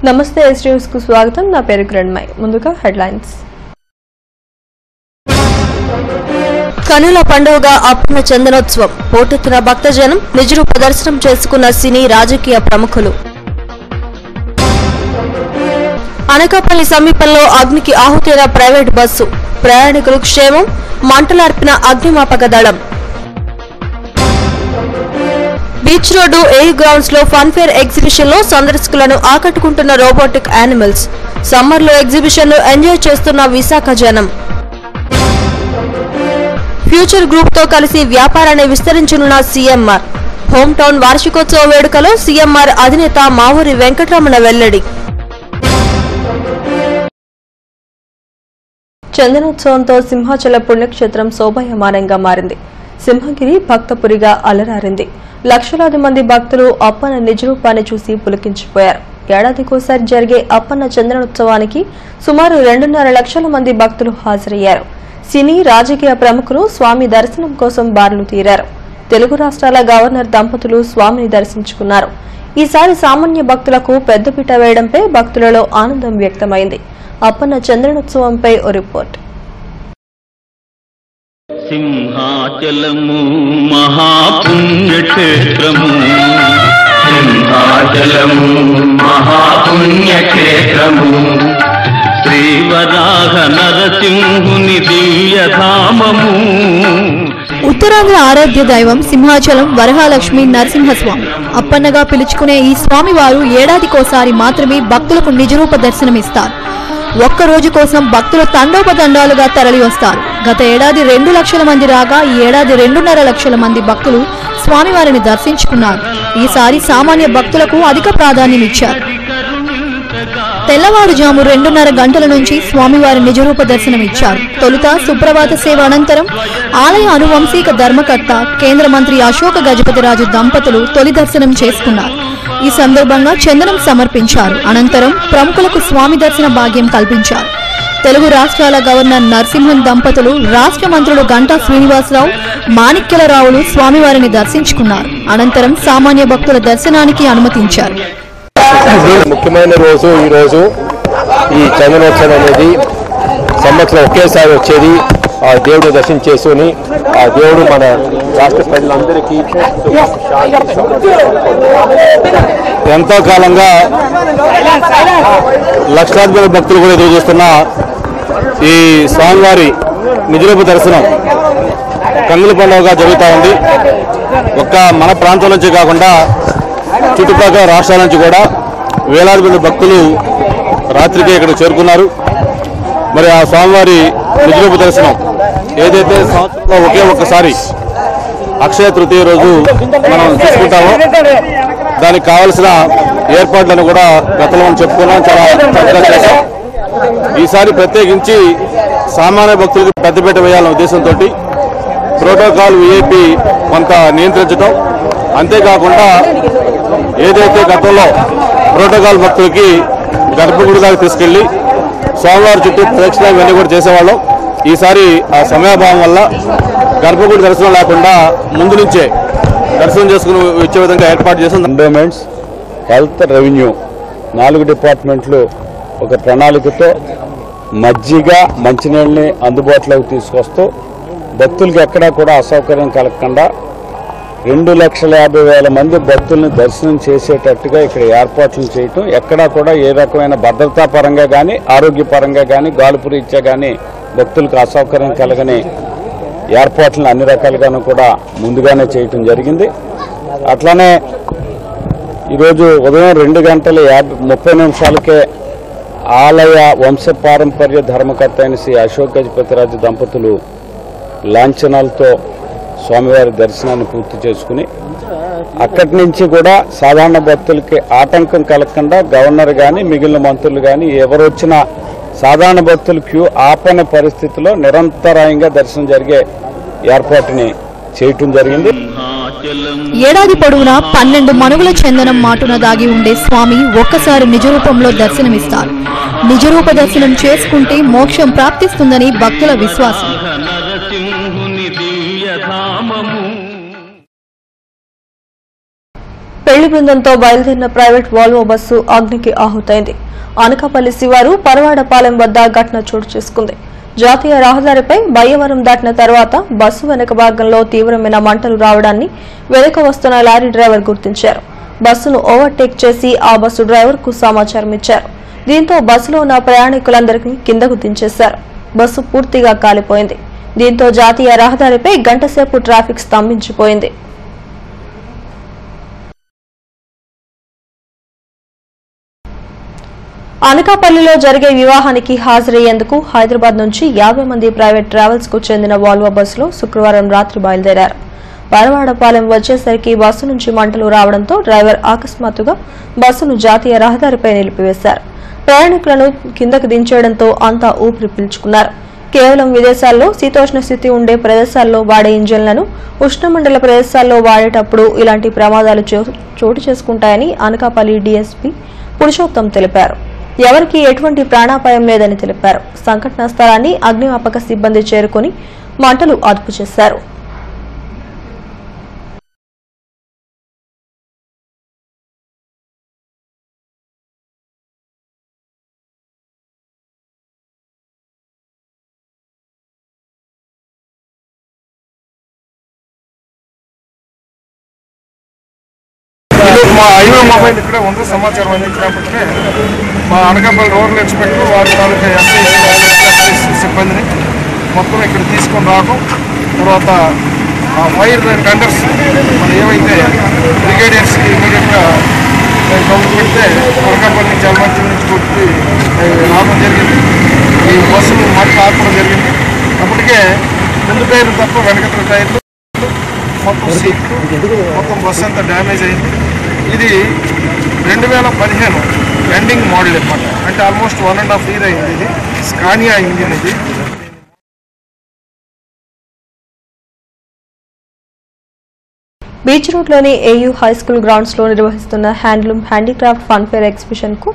నమస్తే yes news కు స్వాగతం. నా పేరు కిరణ్మయ్. ముందుగా హెడ్లైన్స్. కనుల పండుగగా అప్పన్న చందనోత్సవం. పోటెత్తిన భక్తజనం. నిజరూప దర్శనం చేసుకున్న సినీ రాజకీయ ప్రముఖులు. అనకాపల్లి సమీపంలో అగ్నికి ఆహుతైన ప్రైవేట్ బస్సు. ప్రయాణికులు క్షేమం. మంటలార్పిన అగ్నిమాపక దళం. బీచ్ రోడ్డు ఎయిర్ గ్రౌండ్స్ లో ఫన్ఫేర్ ఎగ్జిబిషన్ లో సందర్శకులను ఆకట్టుకుంటున్న రోబోటిక్ యానిమల్స్. సమ్మర్ లో ఎగ్జిబిషన్ ను ఎంజాయ్ చేస్తున్న విశాఖ జనం. ఫ్యూచర్ గ్రూప్ తో కలిసి వ్యాపారాన్ని విస్తరించనున్న సీఎంఆర్. హోమ్ టౌన్ వార్షికోత్సవ వేడుకలో సీఎంఆర్ అధినేత మావూరి వెంకటరమణ వెల్లడి. చందనోత్సవంతో సింహాచల పుణ్యక్షేత్రం శోభాయమానంగా మారింది. సింహగిరి భక్తపురిగా అలరారింది. లక్షలాది మంది భక్తులు అప్పన్న నిజరూపాన్ని చూసి పులకించిపోయారు. ఏడాదికోసారి జరిగే అప్పన్న చందనోత్సవానికి సుమారు 2.5 లక్షల మంది భక్తులు హాజరయ్యారు. సినీ రాజకీయ ప్రముఖులు స్వామి దర్శనం కోసం బారులు తీరారు. తెలుగు రాష్ట్రాల గవర్నర్ దంపతులు స్వామిని దర్శించుకున్నారు. ఈసారి సామాన్య భక్తులకు పెద్దపీట వేయడంపై భక్తులలో ఆనందం వ్యక్తమైంది. అప్పన్న చందనోత్సవంపై ఓ రిపోర్ట్. సింహాచలము మహాపుణ్యక్షేత్రము, సింహాచలము మహాపుణ్యక్షేత్రము, శ్రీవరాహ నరసింహుని దివ్యధామము. ఉత్తరాంధ్ర ఆరాధ్య దైవం సింహాచలం వరహాలక్ష్మి నరసింహస్వామి. అప్పన్నగా పిలుచుకునే ఈ స్వామివారు ఏడాదికోసారి మాత్రమే భక్తులకు నిజరూప దర్శనమిస్తారు. ఒక్క రోజు కోసం భక్తులు తండోపతండాలుగా తరలి వస్తారు. గత ఏడాది 2 లక్షల మంది రాగా ఈ ఏడాది 2.5 లక్షల మంది భక్తులు స్వామివారిని దర్శించుకున్నారు. ఈసారి సామాన్య భక్తులకు అధిక ప్రాధాన్యం ఇచ్చారు. తెల్లవారుజాము 2:30 గంటల నుంచి స్వామివారి నిజరూప దర్శనం ఇచ్చారు. తొలుత సుప్రభాత సేవ అనంతరం ఆలయ అనువంశిక ధర్మకర్త కేంద్ర మంత్రి అశోక గజపతిరాజు దంపతులు తొలి దర్శనం చేసుకున్నారు. ఈ సందర్భంగా చందనం సమర్పించారు. అనంతరం ప్రముఖులకు స్వామి దర్శన భాగ్యం కల్పించారు. తెలుగు రాష్ట్రాల గవర్నర్ నరసింహన్ దంపతులు, రాష్ట్ర మంత్రులు గంటా శ్రీనివాసరావు, మాణిక్యలరావులు స్వామివారిని దర్శించుకున్నారు. అనంతరం సామాన్య భక్తుల దర్శనానికి అనుమతించారు. ముఖ్యమైన రోజు ఈ రోజు. ఈ చందనోత్సవం అనేది సంవత్సరం ఒకేసారి వచ్చేది. ఆ దేవుడు దర్శనం చేసుకుని ఆ దేవుడు మన రాష్ట్ర ప్రజలందరికీ ఎంతో కాలంగా లక్షలాది మంది భక్తులు కూడా ఎదురు చూస్తున్న ఈ స్వామివారి నిజరూప దర్శనం కన్నుల పండుగగా జరుగుతూ ఉంది. ఒక్క మన ప్రాంతం నుంచి కాకుండా చుట్టుపక్కల రాష్ట్రాల నుంచి కూడా వేలాది మంది భక్తులు రాత్రికి ఇక్కడ చేరుకున్నారు. మరి ఆ స్వామివారి నిజరూప దర్శనం ఏదైతే సంవత్సరంలో ఒకే ఒక్కసారి అక్షయ తృతీయ రోజు మనం తీసుకుంటామో దానికి కావలసిన ఏర్పాట్లను కూడా గతంలో మనం చెప్పుకున్నాం, చాలా చక్కగా చేశాం. ఈసారి ప్రత్యేకించి సామాన్య భక్తులకు పెద్దపీట వేయాలన్న ఉద్దేశంతో ప్రోటోకాల్ విఐపి కొంత నియంత్రించడం, అంతేకాకుండా ఏదైతే గతంలో ప్రోటోకాల్ భక్తులకి గర్భగుడి దాకా తీసుకెళ్లి స్వామివారి చుట్టూ ప్రదక్షిణ ఇవన్నీ కూడా చేసేవాళ్ళం. ఈసారి ఆ సమయాభావం వల్ల గర్భగుడి దర్శనం లేకుండా ముందు నుంచే దర్శనం చేసుకుని వచ్చే విధంగా ఏర్పాటు చేసిన ఎండోమెంట్స్, హెల్త్, రెవెన్యూ 4 డిపార్ట్మెంట్లు ఒక ప్రణాళికతో మజ్జిగ, మంచినీళ్ళని అందుబాటులోకి తీసుకొస్తూ భక్తులకి ఎక్కడా కూడా అసౌకర్యం కలగకుండా 2,50,000 మంది భక్తుల్ని దర్శనం చేసేటట్టుగా ఇక్కడ ఏర్పాట్లు చేయటం, ఎక్కడా కూడా ఏ రకమైన భద్రతా పరంగా కానీ ఆరోగ్యపరంగా కానీ గాలుపు రీత్యా కానీ భక్తులకు అసౌకర్యం కలగని ఏర్పాట్లను అన్ని రకాలుగాను కూడా ముందుగానే చేయటం జరిగింది. అట్లానే ఈరోజు ఉదయం 2:30 ఆలయ వంశపారంపర్య ధర్మకర్త అయిన శ్రీ అశోక్ గజపతిరాజు దంపతులు లాంఛనాలతో స్వామివారి దర్శనాన్ని పూర్తి చేసుకుని అక్కడి నుంచి కూడా సాధారణ భక్తులకి ఆటంకం కలగకుండా గవర్నర్ కానీ మిగిలిన మంత్రులు కానీ ఎవరు వచ్చినా సాధారణ భక్తులు క్యూ ఆపని పరిస్థితిలో నిరంతరాయంగా దర్శనం జరిగే ఏర్పాటుని చేయటం జరిగింది. ఏడాది పొడవునా 12 మనుగుల చందనం మాటున దాగి ఉండే స్వామి ఒక్కసారి నిజరూపంలో దర్శనమిస్తారు. నిజరూప దర్శనం చేసుకుంటే మోక్షం ప్రాప్తిస్తుందని భక్తుల విశ్వాసం. పెళ్లి బృందంతో బయలుదేరిన ప్రైవేట్ వాల్వో బస్సు అగ్నికి ఆహుతైంది. అనకాపల్లి శివారు పరవాడపాలెం వద్ద ఘటన చోటు చేసుకుంది. జాతీయ రహదారిపై బయ్యవరం దాటిన తర్వాత బస్సు వెనక భాగంలో తీవ్రమైన మంటలు రావడాన్ని వెనుక వస్తున్న లారీ డ్రైవర్ గుర్తించారు. బస్సును ఓవర్టేక్ చేసి ఆ బస్సు డ్రైవర్ కు సమాచారం ఇచ్చారు. దీంతో బస్సులో ఉన్న ప్రయాణికులందరికీ కిందకు దించేశారు. బస్సు పూర్తిగా కాలిపోయింది. దీంతో జాతీయ రహదారిపై గంటసేపు ట్రాఫిక్ స్తంభించిపోయింది. అనకాపల్లిలో జరిగే వివాహానికి హాజరయ్యేందుకు హైదరాబాద్ నుంచి 50 మంది ప్రైవేట్ ట్రావెల్స్ కు చెందిన వాల్వో బస్సులో శుక్రవారం రాత్రి బయలుదేరారు. పరవాడపాలెం వచ్చేసరికి బస్సు నుంచి మంటలు రావడంతో డ్రైవర్ అకస్మాత్తుగా బస్సును జాతీయ రహదారిపై నిలిపివేశారు. ప్రయాణికులను కిందకు దించేయడంతో అంతా ఊపిరి పీల్చుకున్నారు. కేవలం విదేశాల్లో శీతోష్ణ స్థితి ఉండే ప్రదేశాల్లో వాడే ఇంజన్లను ఉష్ణమండల ప్రదేశాల్లో వాడేటప్పుడు ఇలాంటి ప్రమాదాలు చోటు చేసుకుంటాయని అనకాపల్లి డీఎస్పీ పురుషోత్తం తెలిపారు. ఎవరికీ ఎటువంటి ప్రాణాపాయం లేదని తెలిపారు. సంఘటనా స్థలాన్ని అగ్నిమాపక సిబ్బంది చేరుకుని మంటలు అదుపు చేశారు. మా హైవే మొబైల్ ఇక్కడే ఉంది. సమాచారం అందించినప్పటికే మా అనకాపల్లి రూరల్ ఇన్స్పెక్టర్ వారి తాలూకా ఎస్ఐ సిబ్బందిని మొత్తం ఇక్కడ తీసుకొని రావడం, తర్వాత ఫైర్ టెండర్స్ మనం ఏవైతే బ్రిగేడియర్స్కి ఇమీడియట్గా కౌంట్ పెడితే అనకాపల్లి నుంచి అల్మంచి నుంచి కొట్టి రావడం జరిగింది. ఈ బస్సులు మట్టి ఆపడం జరిగింది. అప్పటికే ముందు టైర్లు తప్ప వెనకతల టైర్లు మొత్తం సీట్లు మొత్తం బస్సు అంతా డ్యామేజ్ అయింది. ఇది 2015 ఎండింగ్ మోడల్ అనమాట. అంటే ఆల్మోస్ట్ 1.5 year అయింది. ఇది స్కానియా ఇంజిన్. ఇది బీచ్ రోడ్లోని ఏయూ హైస్కూల్ గ్రౌండ్స్ లో నిర్వహిస్తున్న handloom handicraft fun fair exhibition కు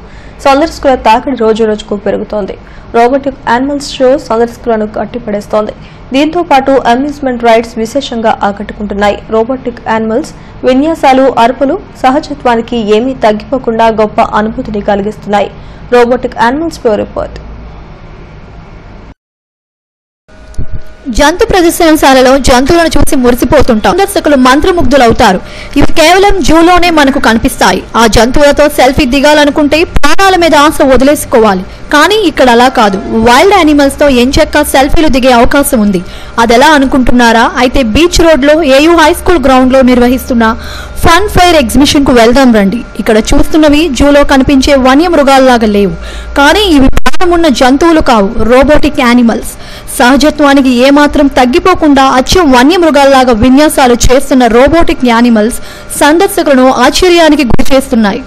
సందర్శకుల తాకిడి రోజురోజుకు పెరుగుతోంది. రోబోటిక్ యానిమల్స్ షో సందర్శకులను కట్టిపడేస్తోంది. దీంతో పాటు అమ్యూజ్మెంట్ రైడ్స్ విశేషంగా ఆకట్టుకుంటున్నాయి. రోబోటిక్ యానిమల్స్ విన్యాసాలు, అరుపులు సహజత్వానికి ఏమీ తగ్గిపోకుండా గొప్ప అనుభూతిని కలిగిస్తున్నాయి. Robotic animals bureau report. జంతు ప్రదర్శనశాలలో జంతువులను చూసి మురిసిపోతుంటాం. సందర్శకులు మంత్రముగ్ధులవుతారు. ఇవి కేవలం జూలోనే మనకు కనిపిస్తాయి. ఆ జంతువులతో సెల్ఫీ దిగాలనుకుంటే ప్రాణాల మీద ఆశ వదిలేసుకోవాలి. కానీ ఇక్కడ అలా కాదు. వైల్డ్ యానిమల్స్ తో ఎంచక్కా సెల్ఫీలు దిగే అవకాశం ఉంది. అదెలా అనుకుంటున్నారా? అయితే బీచ్ రోడ్ లో ఏయూ హై స్కూల్ గ్రౌండ్ లో నిర్వహిస్తున్న ఫన్ ఫైర్ ఎగ్జిబిషన్ కు వెళ్దాం రండి. ఇక్కడ చూస్తున్నవి జూలో కనిపించే వన్యమృగాల్లాగా లేవు, కానీ ఇవి ప్రాణమున్న జంతువులు కావు. రోబోటిక్ యానిమల్స్ సహజత్వానికి ఏమాత్రం తగ్గిపోకుండా అచ్చం వన్యమృగాల్లాగా విన్యాసాలు చేస్తున్న రోబోటిక్ యానిమల్స్ సందర్శకులను ఆశ్చర్యానికి గురి చేస్తున్నాయి.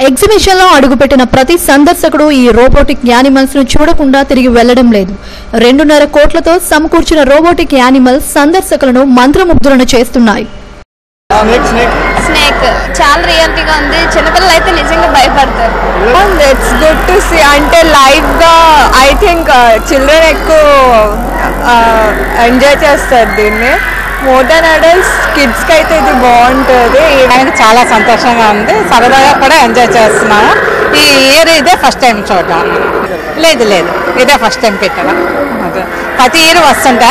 ఎగ్జిబిషన్ లో అడుగుపెట్టిన ప్రతి సందర్శకుడు ఈ రోబోటిక్ యానిమల్స్ ను చూడకుండా తిరిగి వెళ్లడం లేదు. 2.5 కోట్లతో సమకూర్చిన రోబోటిక్ యానిమల్స్ సందర్శకులను మంత్రముగ్ధులను చేస్తున్నాయి. స్నేక్ చాలా రియాలిటీగా ఉంది. చిన్నపిల్లలు అయితే నిజంగా భయపడతారు. It's good to see. అంటే లైవ్ గా ఐ థింక్ చిల్డ్రన్ ఎక్కువ ఎంజాయ్ చేస్తారు దీన్ని. మోర్ దాన్ అడల్ట్స్, కిడ్స్ కి అయితే ఇది బాగుంటుంది. ఆయనకు చాలా సంతోషంగా ఉంది. సరదాగా కూడా ఎంజాయ్ చేస్తున్నాము. ఈ ఇయర్ ఇదే ఫస్ట్ టైం చూడడం. లేదు ఇదే ఫస్ట్ టైం పెట్టడం. ప్రతి ఇయర్ వస్తుంటా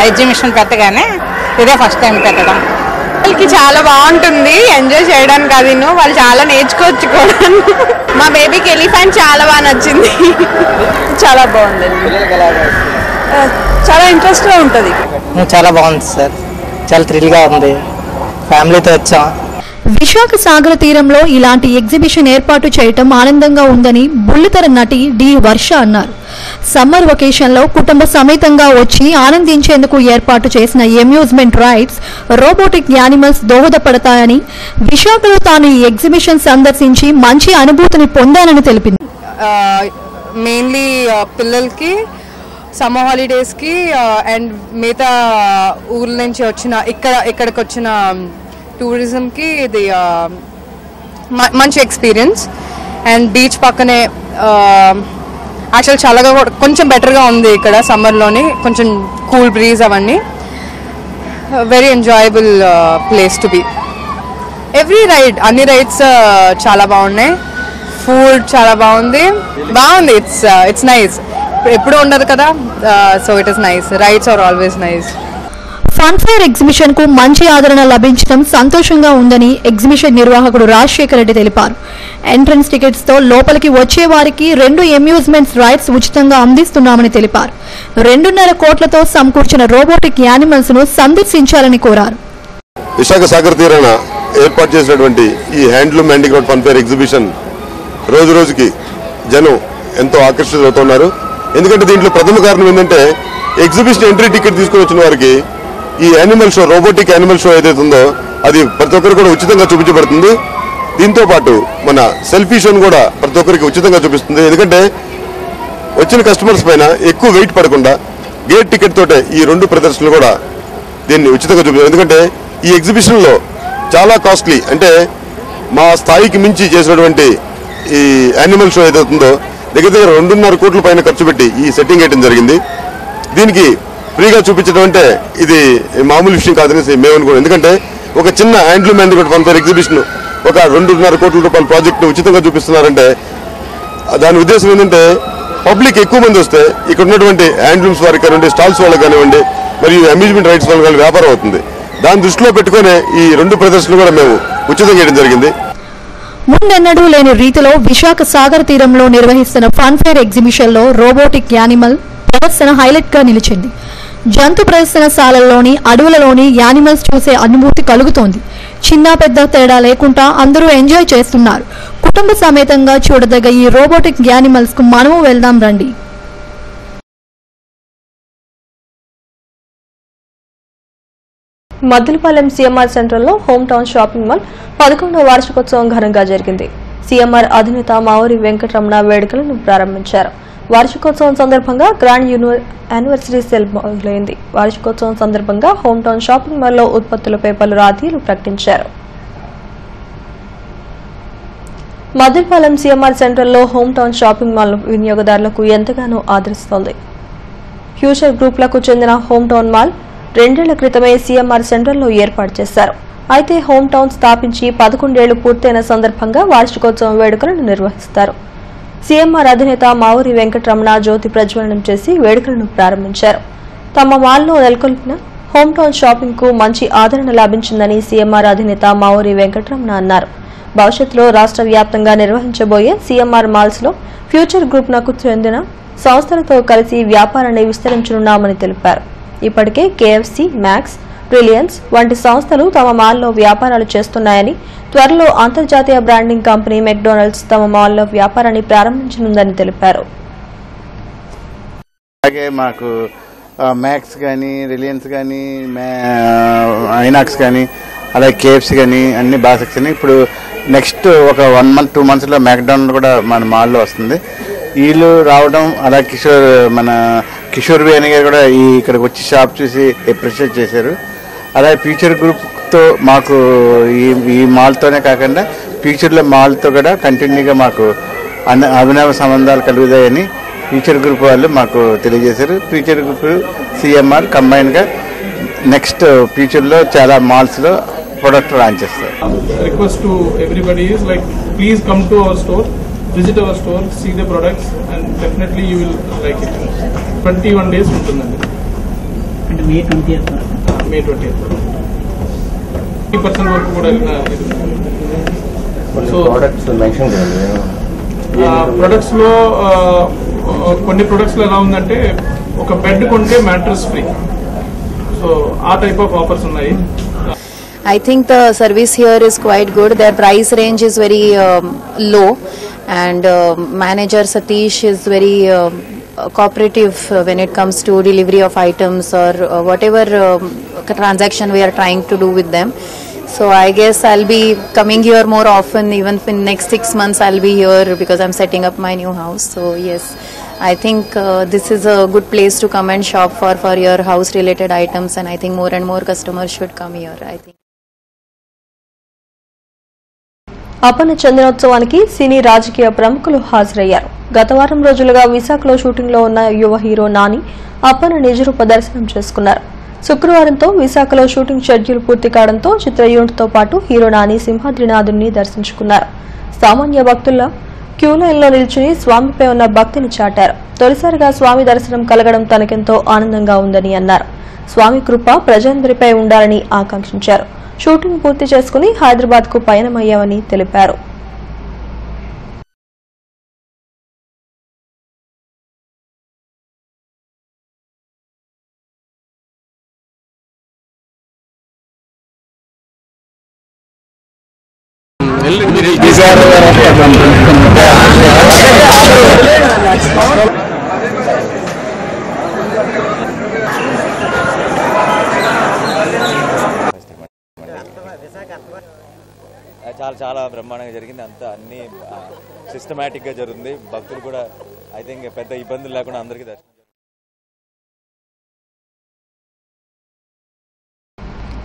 ఎగ్జిబిషన్ పెట్టగానే ఇదే ఫస్ట్ టైం పెట్టడం. వాళ్ళకి చాలా బాగుంటుంది ఎంజాయ్ చేయడానికి. అది వాళ్ళు చాలా నేర్చుకోవచ్చు కూడా. మా బేబీకి ఎలిఫెంట్ చాలా బాగా నచ్చింది. చాలా బాగుందండి. చాలా ఇంట్రెస్ట్ గా ఉంటుంది. చాలా బాగుంది సార్. చాలా థ్రిల్ గా ఉంది. ఫ్యామిలీతో వచ్చాం. విశాఖ సాగర తీరంలో ఇలాంటి ఎగ్జిబిషన్ ఏర్పాటు చేయటం ఆనందంగా ఉందని బుల్లితెర నటి డి వర్ష అన్నారు. సమ్మర్ వెకేషన్ లో కుటుంబ సమేతంగా వచ్చి ఆనందించేందుకు ఏర్పాటు చేసిన అమ్యూజ్మెంట్ రైడ్స్ రోబోటిక్ యానిమల్స్ దోహదపడతాయని, విశాఖలో తాను ఈ ఎగ్జిబిషన్ సందర్శించి మంచి అనుభూతిని పొందానని తెలిపింది. మెయిన్లీ పిల్లలకి సమ్మర్ హాలిడేస్కి అండ్ మిగతా ఊర్ల నుంచి వచ్చిన ఇక్కడికి వచ్చిన టూరిజంకి ఇది మంచి ఎక్స్పీరియన్స్. అండ్ బీచ్ పక్కనే యాక్చువల్ చల్లగా కొంచెం బెటర్గా ఉంది ఇక్కడ సమ్మర్లోని. కొంచెం కూల్ బ్రీజ్ అవన్నీ. Very enjoyable place to be. Every ride, అన్ని రైడ్స్ చాలా బాగున్నాయి. ఫుడ్ చాలా బాగుంది. It's nice. ఎప్పుడు ఉండదు కదా, so it is nice. Rides are always nice. Fun fair exhibition కు మంచి ఆదరణ లభించడం సంతోషంగా ఉందని ఎగ్జిబిషన్ నిర్వాహకుడు రాజశేఖర్ రెడ్డి తెలిపారు. ఎంట్రన్స్ టికెట్స్ తో లోపలికి వచ్చే వారికి 2 అమ్యూజ్మెంట్స్ రైడ్స్ ఉచితంగా అందిస్తున్నామని తెలిపారు. 2.5 కోట్లతో సమకూర్చిన రోబోటిక్ యానిమల్స్ ను సందర్శించాలని కోరారు. విశాఖ సాగర్ తీరాన ఏర్పాటు చేసినటువంటి ఈ handloom handicraft fun fair exhibition రోజు రోజుకి జనం ఎంతో ఆకర్షితులవుతున్నారు. ఎందుకంటే దీంట్లో ప్రథమ కారణం ఏంటంటే ఎగ్జిబిషన్ ఎంట్రీ టికెట్ తీసుకుని వచ్చిన వారికి ఈ animal show, robotic animal show ఏదైతే ఉందో అది ప్రతి ఒక్కరు కూడా ఉచితంగా చూపించబడుతుంది. దీంతో పాటు మన సెల్ఫీ షోను కూడా ప్రతి ఒక్కరికి ఉచితంగా చూపిస్తుంది. ఎందుకంటే వచ్చిన కస్టమర్స్ పైన ఎక్కువ వెయిట్ పడకుండా గేట్ టికెట్ తోటే ఈ 2 ప్రదర్శనలు కూడా దీన్ని ఉచితంగా చూపిస్తారు. ఎందుకంటే ఈ ఎగ్జిబిషన్లో చాలా కాస్ట్లీ, అంటే మా స్థాయికి మించి చేసినటువంటి ఈ యానిమల్ షో ఏదైతే ఉందో దగ్గర 2.5 కోట్ల పైన ఖర్చు పెట్టి ఈ సెట్టింగ్ వేయడం జరిగింది. దీనికి ఫ్రీగా చూపించడం అంటే ఇది మామూలు విషయం కాదనేసి మేము అనుకోండి. ఎందుకంటే ఒక చిన్న handloom handicraft fun fair exhibition ఒక 2.5 కోట్ల రూపాయల ప్రాజెక్ట్ను ఉచితంగా చూపిస్తున్నారంటే దాని ఉద్దేశం ఏంటంటే పబ్లిక్ ఎక్కువ మంది వస్తే ఇక్కడ ఉన్నటువంటి హ్యాండ్లూమ్స్ వారికి కానివ్వండి, స్టాల్స్ వాళ్ళకి కానివ్వండి, మరియు అమ్యూజ్మెంట్ రైడ్స్ వాళ్ళకి కానీ వ్యాపారం అవుతుంది. దాన్ని దృష్టిలో పెట్టుకునే ఈ 2 ప్రదర్శనలు కూడా మేము ఉచితంగా చేయడం జరిగింది. ముందెన్నడూ లేని రీతిలో విశాఖ సాగర్ తీరంలో నిర్వహిస్తున్న ఫన్ ఫేర్ ఎగ్జిబిషన్ లో రోబోటిక్ యానిమల్ ప్రదర్శన హైలైట్ గా నిలిచింది. జంతు ప్రదర్శనశాలలోని అడవులలోని యానిమల్స్ చూసే అనుభూతి కలుగుతోంది. చిన్న పెద్ద తేడా లేకుండా అందరూ ఎంజాయ్ చేస్తున్నారు. కుటుంబ సమేతంగా చూడదగ్గ ఈ రోబోటిక్ యానిమల్స్ కు మనము వెళ్దాం రండి. మద్దిలపాలెం సీఎంఆర్ సెంట్రల్లో హోమ్ టౌన్ షాపింగ్ మాల్ 11వ వార్షికోత్సవం ఘనంగా జరిగింది. సీఎంఆర్ అధినేత మావూరి వెంకటరమణ వేడుకలను ప్రారంభించారు. వార్షికోత్సవం సందర్భంగా గ్రాండ్ యానివర్సరీ సేల్ మొదలైంది. వార్షికోత్సవం సందర్భంగా హోమ్ టౌన్ షాపింగ్ మాల్లో ఉత్పత్తులపై పలు రాయితీలు ప్రకటించారు. మద్దిలపాలెం సీఎంఆర్ సెంట్రల్లో హోమ్ టౌన్ షాపింగ్ మాల్ వినియోగదారులకు ఎంతగానో ఆదరిస్తోంది. ఫ్యూచర్ గ్రూప్లకు చెందిన హోమ్ టౌన్ మాల్ 2 ఏళ్ల క్రితమే సీఎంఆర్ సెంట్రల్లో ఏర్పాటు చేశారు. అయితే హోమ్ టౌన్ స్థాపించి 11 ఏళ్లు పూర్తయిన సందర్భంగా వార్షికోత్సవం వేడుకలను నిర్వహిస్తారు. సీఎంఆర్ అధినేత మావూరి వెంకటరమణ జ్యోతి ప్రజ్వలనం చేసి వేడుకలను ప్రారంభించారు. తమ మాల్లో నెలకొల్పిన హోమ్ టౌన్ షాపింగ్ కు మంచి ఆదరణ లభించిందని సీఎంఆర్ అధినేత మావూరి వెంకటరమణ అన్నారు. భవిష్యత్తులో రాష్ట్ర వ్యాప్తంగా నిర్వహించబోయే సీఎంఆర్ మాల్స్ లో ఫ్యూచర్ గ్రూప్ నకు చెందిన సంస్థలతో కలిసి వ్యాపారాన్ని విస్తరించనున్నామని తెలిపారు. ఇప్పటికే కేఎఫ్సీ, మ్యాక్స్, రిలయన్స్ వంటి సంస్థలు తమ మాల్లో వ్యాపారాలు చేస్తున్నాయని, త్వరలో అంతర్జాతీయ బ్రాండింగ్ కంపెనీ మెక్డొనాల్డ్స్ తమ మాల్లో వ్యాపారాన్ని ప్రారంభించనుందని తెలిపారు. అలాగే మాకు మ్యాక్స్ కానీ, రిలయన్స్ కానీ, ఐనాక్స్ కానీ, అలాగే కేఎఫ్సీ కానీ అన్ని బాగా సక్సెస్. ఇప్పుడు నెక్స్ట్ ఒక 1 month 2 monthsలో మెక్డొనాల్డ్ కూడా మన మాల్లో వస్తుంది. వీళ్ళు రావడం, అలా మన కిషోర్ వేణి గారు కూడా ఇక్కడికి వచ్చి షాప్ చూసి అప్రిషియేట్ చేశారు. అలాగే ఫ్యూచర్ గ్రూప్తో మాకు ఈ మాల్తోనే కాకుండా ఫ్యూచర్లో మాల్తో కూడా కంటిన్యూగా మాకు అభినవ సంబంధాలు కలుగుతాయని ఫ్యూచర్ గ్రూప్ వాళ్ళు మాకు తెలియజేశారు. ఫ్యూచర్ గ్రూప్ సిఎంఆర్ కంబైన్గా నెక్స్ట్ ఫ్యూచర్లో చాలా మాల్స్లో ప్రొడక్ట్ లాంచ్ చేస్తారు. Request to everybody is like please come to our store, visit our store, see the products and definitely you will like it. 21 days ఉంటుందండి. అంటే May 20th May 20th 30% వరకు కూడా so products mention చేయండి. Products లో కొన్ని products లో ఎలా ఉందంటే ఒక బెడ్ కొంటే మ్యాట్రెస్ ఫ్రీ, సో ఆ టైప్ ఆఫ్ ఆఫర్స్ ఉన్నాయి. I think the service here is quite good. Their price range is very low and manager Satish is very cooperative when it comes to delivery of items or whatever transaction we are trying to do with them. So I guess I'll be coming here more often. Even in next 6 months I'll be here because I'm setting up my new house. So yes, I think this is a good place to come and shop for your house related items, and I think more and more customers should come here. I think అపన్న చందనోత్సవానికి సినీ రాజకీయ ప్రముఖులు హాజరయ్యారు. గత వారం రోజులుగా విశాఖలో shooting లో ఉన్న యువ హీరో నాని అపన్న నిజరూప దర్శనం చేసుకున్నారు. శుక్రవారంతో విశాఖలో షూటింగ్ షెడ్యూల్ పూర్తి కావడంతో చిత్ర యూనిట్తో పాటు హీరో నాని సింహాద్రినాథుని దర్శించుకున్నారు. సామాన్య భక్తుల క్యూ లైన్లో నిల్చుని స్వామిపై ఉన్న భక్తిని చాటారు. తొలిసారిగా స్వామి దర్శనం కలగడం తనకెంతో ఆనందంగా ఉందని అన్నారు. స్వామి కృప ప్రజలందరిపై ఉండాలని ఆకాంక్షించారు. షూటింగ్ పూర్తి చేసుకుని హైదరాబాద్ కు పయనమయ్యామని తెలిపారు. చాలా బ్రహ్మాండంగా జరిగింది. అంతా అన్ని సిస్టమేటిక్ గా జరుగుతుంది. భక్తులు కూడా ఐ థింక్ పెద్ద ఇబ్బందులు లేకుండా అందరికీ దర్శనం.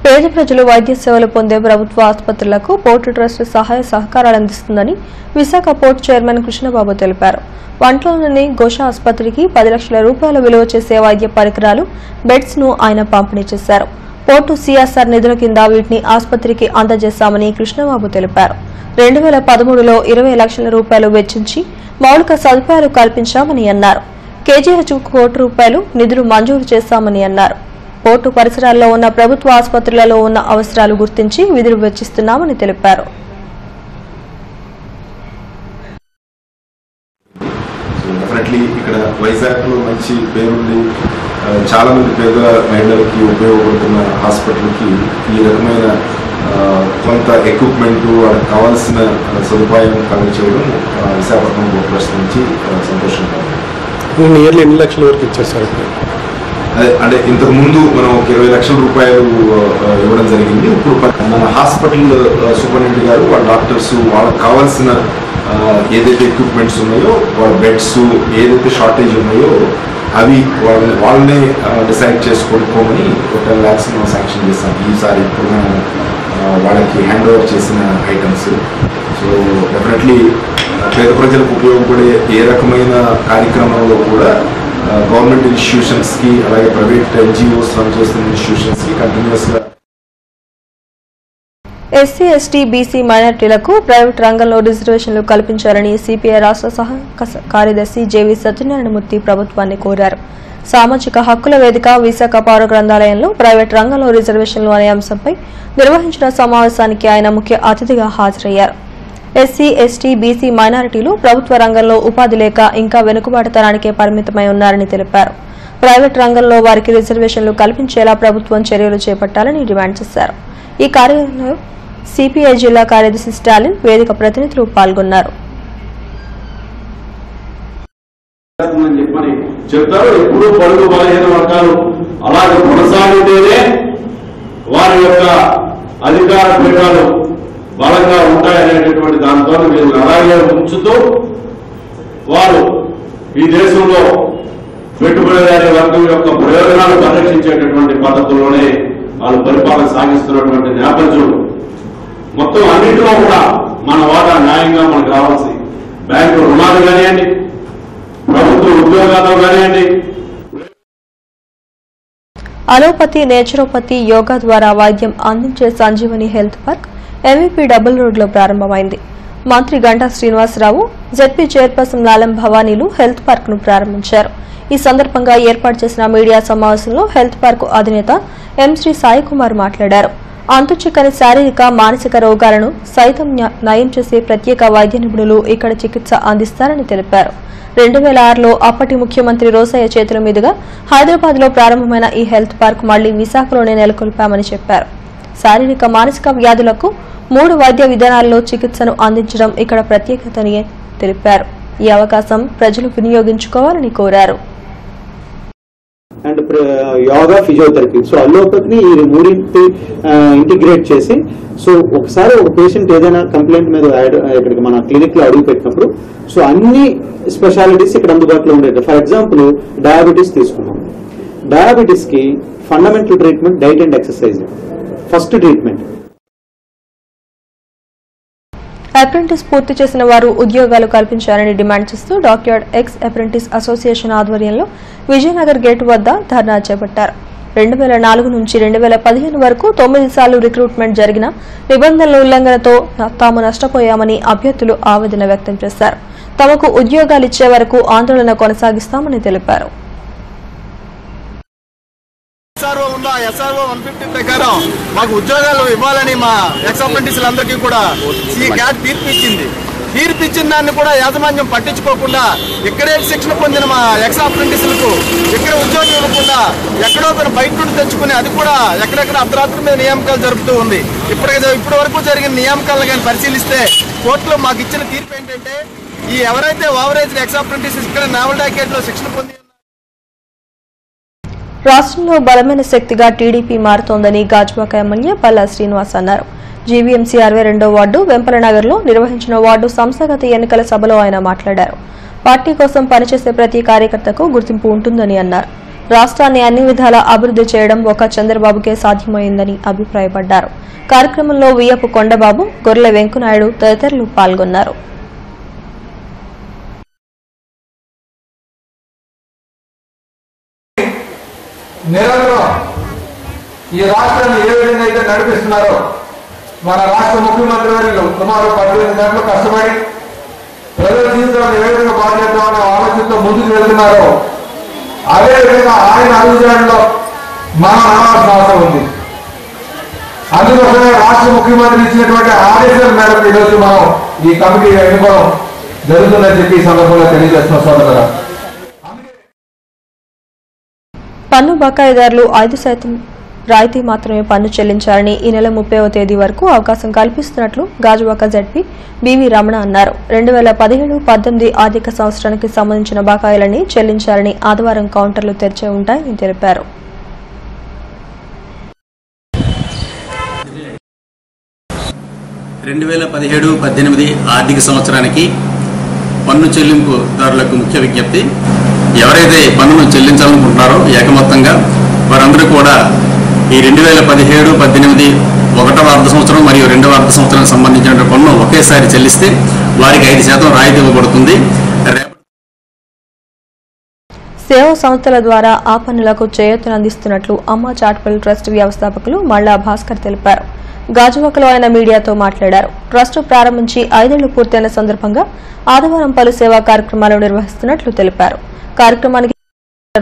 పేద ప్రజలు వైద్య సేవలు పొందే ప్రభుత్వ ఆసుపత్రులకు పోర్టు ట్రస్ట్ సహాయ సహకారాలు అందిస్తుందని విశాఖ పోర్టు చైర్మన్ కృష్ణబాబు తెలిపారు. వంటలోని ఘోష ఆసుపత్రికి 10 లక్షల రూపాయల విలువ చేసే వైద్య పరికరాలు, బెడ్స్ ను ఆయన పంపిణీ చేశారు. పోర్టు సిఎస్ఆర్ నిధుల కింద వీటిని ఆసుపత్రికి అందజేశామని కృష్ణబాబు తెలిపారు. 2013లో 20 లక్షల రూపాయలు వెచ్చించి మౌలిక సదుపాయాలు కల్పించామని అన్నారు. కేజీహెచ్కు ₹1 కోటి నిధులు మంజూరు చేశామని అన్నారు. పోర్టు పరిసరాల్లో ఉన్న ప్రభుత్వ ఆసుపత్రులలో ఉన్న అవసరాలు గుర్తించి విధులు వెచ్చిస్తున్నామని తెలిపారు. ఇక్కడ వైజాగ్ లో మంచి పేరుంది, చాలా మంది పేద మహిళలకి ఉపయోగపడుతున్న హాస్పిటల్కి ఈ రకమైన కొంత ఎక్విప్మెంట్ వాళ్ళకి కావాల్సిన సదుపాయం కలిగించడం విశాఖపట్నం పోర్ట్ ట్రస్ట్ నుంచి సంతోషంగా ఉంది. నియర్లీ ఎన్ని లక్షల వరకు ఇచ్చేస్తారు? అంటే ఇంతకు ముందు మనం ఒక 20 లక్షల రూపాయలు ఇవ్వడం జరిగింది. ఇప్పుడు మన హాస్పిటల్ సూపరింటెండెంట్ గారు, వాళ్ళ డాక్టర్స్ వాళ్ళకి కావాల్సిన ఏదైతే ఎక్విప్మెంట్స్ ఉన్నాయో, వాళ్ళ బెడ్స్ ఏదైతే షార్టేజ్ ఉన్నాయో అవి వాళ్ళనే డిసైడ్ చేసి కొనుక్కోమని ఒక 10 lakhs మనం శాంక్షన్ చేస్తాం ఈసారి. ఇప్పుడు వాళ్ళకి హ్యాండ్ ఓవర్ చేసిన ఐటమ్స్. సో డెఫినెట్లీ పేద ప్రజలకు ఉపయోగపడే ఏ రకమైన కార్యక్రమంలో కూడా గవర్నమెంట్ ఇన్స్టిట్యూషన్స్కి అలాగే ప్రైవేట్ ఎన్జిఓస్ రన్ చేస్తున్న ఇన్స్టిట్యూషన్స్కి కంటిన్యూస్గా ఎస్సీ, ఎస్టీ, బీసీ మైనార్టీలకు ప్రైవేట్ రంగంలో రిజర్వేషన్లు కల్పించాలని సిపిఐ రాష్ట్ర సహ కార్యదర్శి జేవీ సత్యనారాయణమూర్తి ప్రభుత్వాన్ని కోరారు. సామాజిక హక్కుల వేదిక విశాఖ పౌర గ్రంథాలయంలో ప్రైవేట్ రంగంలో రిజర్వేషన్లు అనే అంశంపై నిర్వహించిన సమావేశానికి ఆయన ముఖ్య అతిథిగా హాజరయ్యారు. ఎస్సీ, ఎస్టీ, బీసీ మైనారిటీలు ప్రభుత్వ రంగంలో ఉపాధి లేక ఇంకా వెనుకబాటుతనానికే పరిమితమై ఉన్నారని తెలిపారు. ప్రైవేట్ రంగంలో వారికి రిజర్వేషన్లు కల్పించేలా ప్రభుత్వం చర్యలు చేపట్టాలని డిమాండ్ చేశారు. ఈ కార్యక్రమంలో సిపిఐ జిల్లా కార్యదర్శి స్టాలిన్, వేదిక ప్రతినిధులు పాల్గొన్నారు. చెప్తారు ఎప్పుడు పడుగు బలహీన వర్గాలు అలాగే కొనసాగితేనే వారి యొక్క అధికార పీఠాలు బలంగా ఉంటాయనేటటువంటి దాంతో మీరు అలాగే ఉంచుతూ వారు ఈ దేశంలో పెట్టుబడిదారీ వర్గం యొక్క ప్రయోజనాలు పరిరక్షించేటటువంటి పద్ధతుల్లోనే వాళ్ళు పరిపాలన సాగిస్తున్నటువంటి నేపథ్యం మొత్తం అన్నింటిలో కూడా మన వాటా న్యాయంగా మనకు రావాల్సి బ్యాంకు రుణాలు కానివ్వండి, ప్రభుత్వ ఉద్యోగాలు కానివ్వండి. అలోపతి, నేచురోపతి, యోగా ద్వారా వైద్యం అందించే Sanjeevani health park MVP double రోడ్లో ప్రారంభమైంది. మంత్రి గంటా శ్రీనివాసరావు, జెడ్పీ చైర్పర్సన్ లాలం భవానీలు హెల్త్ పార్క్ ను ప్రారంభించారు. ఈ సందర్భంగా ఏర్పాటు చేసిన మీడియా సమావేశంలో హెల్త్ పార్క్ అధినేత ఎం శ్రీ సాయి కుమార్ మాట్లాడారు. అంతుచిక్కని శారీరక, మానసిక రోగాలను సైతం నయం చేసే ప్రత్యేక వైద్య నిపుణులు ఇక్కడ చికిత్స అందిస్తారని తెలిపారు. 2006లో అప్పటి ముఖ్యమంత్రి రోసయ్య చేతుల మీదుగా హైదరాబాద్ లో ప్రారంభమైన ఈ హెల్త్ పార్క్ మళ్లీ విశాఖలోనే నెలకొల్పామని చెప్పారు. శారీరక, మానసిక వ్యాధులకు 3 వైద్య విధానాల్లో చికిత్సను అందించడం ఇక్కడ ప్రత్యేకతని తెలిపారు. ఈ అవకాశం ప్రజలు వినియోగించుకోవాలని కోరారు. అండ్ యోగా, ఫిజియోథెరపీ, సో అల్లోపతిని ఈ మూడింటి ఇంటిగ్రేట్ చేసి, సో ఒకసారి ఒక పేషెంట్ ఏదైనా కంప్లైంట్ మీద ఇక్కడికి మన క్లినిక్ లో అడుగు పెట్టినప్పుడు సో అన్ని స్పెషాలిటీస్ ఇక్కడ అందుబాటులో ఉండేది. ఫర్ ఎగ్జాంపుల్ డయాబెటీస్ తీసుకున్నాం. డయాబెటీస్ కి fundamental treatment diet and exercise first treatment. Apprentice పూర్తి చేసిన వారు ఉద్యోగాలు కల్పించాలని డిమాండ్ చేస్తూ డాక్టర్ ఎక్స్ అప్రెంటిస్ అసోసియేషన్ ఆధ్వర్యంలో విజయనగర్ గేటు వద్ద ధర్నా చేపట్టారు. 2004 నుంచి 2015 వరకు 9 సార్లు రిక్రూట్మెంట్ జరిగిన నిబంధనల ఉల్లంఘనతో తాము నష్టపోయామని అభ్యర్థులు ఆవేదన వ్యక్తం చేశారు. తమకు ఉద్యోగాలిచ్చే వరకు ఆందోళన కొనసాగిస్తామని తెలిపారు. SRO 150 ప్రకారం మాకు ఉద్యోగాలు ఇవ్వాలని మా ఎక్స్ అప్రెంటిస్లందరికీ కూడా CAT తీర్పిచ్చిన దాన్ని కూడా యాజమాన్యం పట్టించుకోకుండా ఇక్కడే శిక్షణ పొందిన మా ఎక్స్ అప్రెంటిస్లకు ఇక్కడ ఉద్యోగం ఇవ్వకుండా ఎక్కడో బయట నుండి తెచ్చుకుని అది కూడా ఎక్కడెక్కడ అర్ధరాత్రి మీద నియామకాలు జరుపుతూ ఉంది. ఇప్పటి వరకు జరిగిన నియామకాలను కానీ పరిశీలిస్తే కోర్టులో మాకు ఇచ్చిన తీర్పు ఏంటంటే ఈ ఎవరైతే ఓవరేజ్ ఎక్స్ అప్రెంటిస్ ఇక్కడ నావల్ డాకెట్లో శిక్షణ పొంది రాష్ట్రంలో బలమైన శక్తిగా టీడీపీ మారుతోందని గాజువాక ఎమ్మెల్యే పల్లా శ్రీనివాస్ అన్నారు. జీవీఎంసీ 62వ వార్డు వెంపలనగర్లో నిర్వహించిన వార్డు సంస్థాగత ఎన్నికల సభలో ఆయన మాట్లాడారు. పార్టీ కోసం పనిచేసే ప్రతి కార్యకర్తకు గుర్తింపు ఉంటుందని అన్నారు. రాష్ట్రాన్ని అన్ని విధాలా అభివృద్ధి చేయడం ఒక చంద్రబాబుకే సాధ్యమైందని అభిప్రాయపడ్డారు. కార్యక్రమంలో వియ్యపు కొండబాబు, గొర్రెల వెంకునాయుడు తదితరులు పాల్గొన్నారు. నిరంతరం ఈ రాష్ట్రాన్ని ఏ విధంగా అయితే నడిపిస్తున్నారో మన రాష్ట్ర ముఖ్యమంత్రి వర్యులు సుమారు 18 గంటలు కష్టపడి ప్రజల జీవితాన్ని ఏ విధంగా బాగు చేద్దామనే ఆలోచనతో ముందుకు వెళ్తున్నారో అదేవిధంగా ఆయన అభివృద్ధిలో మనం నడవాల్సిన అవసరం ఉంది. అందుకోసమే రాష్ట్ర ముఖ్యమంత్రి ఇచ్చినటువంటి ఆదేశాల మేరకు ఈరోజు మనం ఈ కమిటీ ఎన్నుకోవడం జరుగుతుందని చెప్పి ఈ సందర్భంగా తెలియజేస్తున్న సోదరులారా. పన్ను బకాయిదారులు 5% రాయితీ మాత్రమే పన్ను చెల్లించాలని ఈ నెల 30వ తేదీ వరకు అవకాశం కల్పిస్తున్నట్లు గాజువాక జడ్పీ బివి రమణ అన్నారు. 2017-18 ఆర్థిక సంవత్సరానికి సంబంధించిన బకాయిలని చెల్లించాలని ఆదివారం కౌంటర్లు తెరిచే ఉంటాయని తెలిపారు. ఆర్థిక సంవత్సరానికి పన్ను చెల్లింపుదారులకు ముఖ్య విజ్ఞప్తి, ఎవరైతే పన్నును చెల్లించాలనుకుంటున్నారో ఏకమొత్తంగా వారందరూ కూడా ఈ 2017-18 ఒకటవ అర్ధ సంవత్సరం మరియు రెండవ అర్ధ సంవత్సరానికి సంబంధించిన పన్ను ఒకేసారి చెల్లిస్తే వారికి 5% రాయితీ ఇవ్వబడుతుంది. సేవా సంస్థల ద్వారా ఆ పన్నులకు చేయూతనందిస్తున్నట్లు అమ్మ చారిటబుల్ ట్రస్ట్ వ్యవస్థాపకులు మల్లా భాస్కర్ తెలిపారు. గాజువాకలో ఆయన మీడియాతో మాట్లాడారు. ట్రస్ట్ ప్రారంభించి 5 ఏళ్లు పూర్తయిన సందర్భంగా ఆదివారం పలు సేవా కార్యక్రమాలు నిర్వహిస్తున్నట్లు తెలిపారు. కార్యక్రమానికి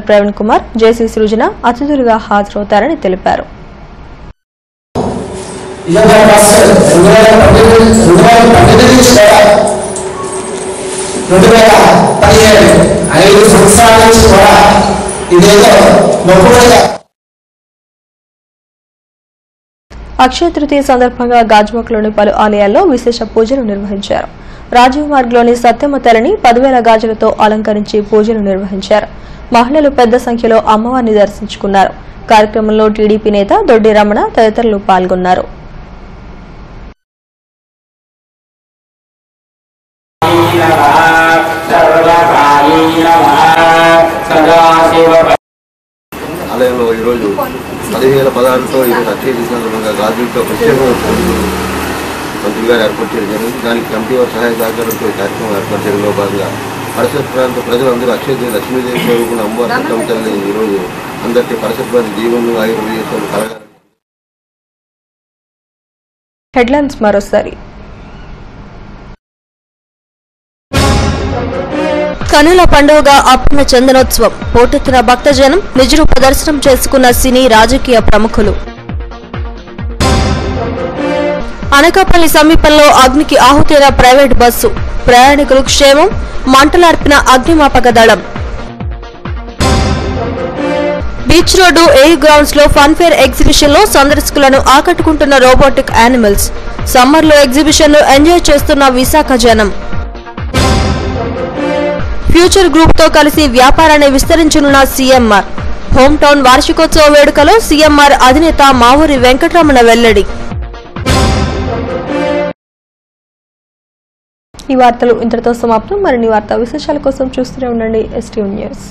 ప్రవీణ్ కుమార్, జేసీ సృజన అతిథులుగా హాజరవుతారని తెలిపారు. అక్షయ తృతీయ సందర్భంగా గాజువాకలోని పలు ఆలయాల్లో విశేష పూజలు నిర్వహించారు. రాజీవ్ మార్గ్లోని సత్యమ్మ తల్లిని 10,000 గాజులతో అలంకరించి పూజలు నిర్వహించారు. మహిళలు పెద్ద సంఖ్యలో అమ్మవారిని దర్శించుకున్నారు. కార్యక్రమంలో టీడీపీ నేత దొడ్డి రమణ తదితరులు పాల్గొన్నారు. ఆలయంలో ఈరోజు 10,016తో ఈరోజు అక్షయ తృతీయ సందర్భంగా గాజువాకలో ప్రత్యేకంగా మంత్రి గారు ఏర్పాటు చేయడం జరిగింది. దానికి కమిటీ వారి సహాయ సహకారంతో ఈ కార్యక్రమం ఏర్పాటు చేయడంలో భాగంగా పరిసర ప్రాంత ప్రజలందరూ అక్షయదేవి లక్ష్మీదేవి చదువుకున్న అమ్మవారి సత్యం తల్లి ఈరోజు అందరికీ పరిసర ప్రాంత జీవనం ఆయుర్వేదం కలగాలి. హెడ్లైన్స్ మరోసారి. కనుల పండుగగా అప్పన్న చందనోత్సవం, పోటెత్తిన భక్తజనం, నిజరూప దర్శనం చేసుకున్న సినీ రాజకీయ ప్రముఖులు. అనకాపల్లి సమీపంలో అగ్నికి ఆహుతైన ప్రైవేట్ బస్సు, ప్రయాణికులు క్షేమం, మంటలార్పిన అగ్నిమాపక దళం. బీచ్ రోడ్డు ఎయిర్ గ్రౌండ్స్ లో ఫన్ఫేర్ ఎగ్జిబిషన్ లో సందర్శకులను ఆకట్టుకుంటున్న రోబోటిక్ యానిమల్స్, సమ్మర్ లో ఎగ్జిబిషన్ ను ఎంజాయ్ చేస్తున్న విశాఖ జనం. ఫ్యూచర్ గ్రూప్ తో కలిసి వ్యాపారాన్ని విస్తరించనున్న సీఎంఆర్, హోమ్ టౌన్ వార్షికోత్సవ వేడుకలో సీఎంఆర్ అధినేత మావూరి వెంకటరమణ వెల్లడి. ఈ వార్తలు ఇంతటితో సమాప్తం. మరిన్ని వార్తా విశేషాల కోసం చూస్తూనే ఉండండి STV న్యూస్.